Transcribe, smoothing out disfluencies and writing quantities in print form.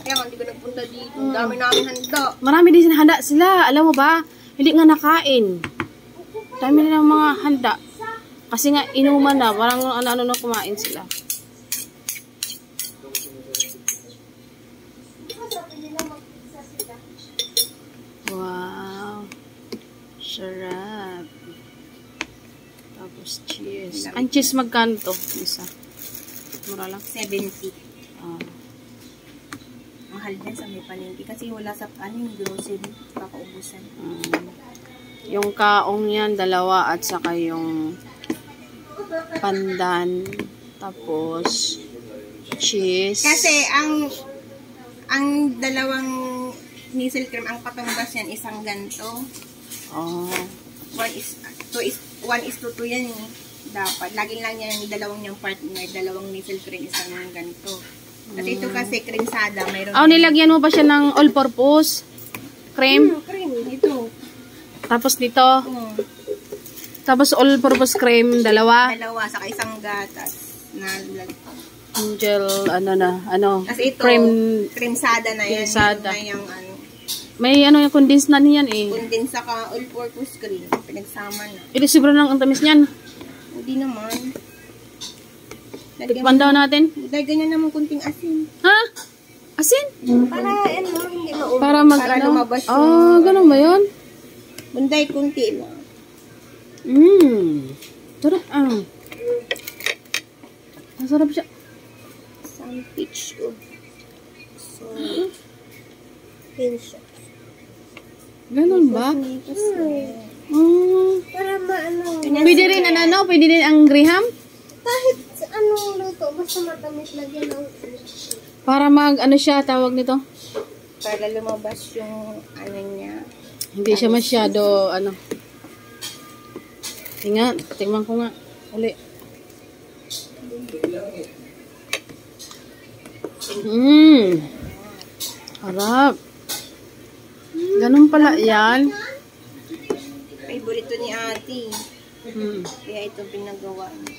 Kaya hindi ko nagpunta dito. Dami namin handa. Marami din handa sila. Alam mo ba? Hindi nga nakain. Dami nilang mga handa. Kasi nga inuman na. Parang ano na kumain sila. Wow. Sarap. Tapos cheese. Ang cheese magkano to? Isa. Mura lang. 70. Mahal din sa may palengke. Kasi wala sa grocery. Kakaubusan. Yung kaong yan, 2 at saka yung pandan. Tapos cheese. Kasi ang dalawang nisel cream, ang patumbas yan, isang ganto. Oh. 1:2 yan eh. Dapat. Laging lang yan yung dalawang yung partner. Dalawang nisel cream, isang ganito. Kasi ito kasi creamsada. Mayroon nilagyan mo ba siya ng all-purpose cream? Cream. Ito. Tapos dito. Tapos all-purpose cream, 2. Dalawa, saka isang gatas. Angel, ano. Kasi ito, creamsada na yan. Creamsada. Yung ano. May yung condensed na niyan eh. Condensed saka all-purpose cream. Pinagsama na. Ito siguro ng ang tamis niyan. Hindi naman. Tikman daw natin. Lagyan niya naman kunting asin. Ha? Asin? Para hindi maubos. Para lumabas yung... ganun ba yun? Bunday kunti lang. Sarap Masarap siya. Some peach. So, pinch. Ganun ba? Para maano. Pwede rin pwede din ang graham? Kahit anong luto, basta matamis lagyan ng Para siya, tawag nito? para lumabas yung niya. Hindi siya masyado, Tingnan ko nga. Uli. Harap. Ganun pala yan. Favorito ni ate. Kaya ito pinagawa niya.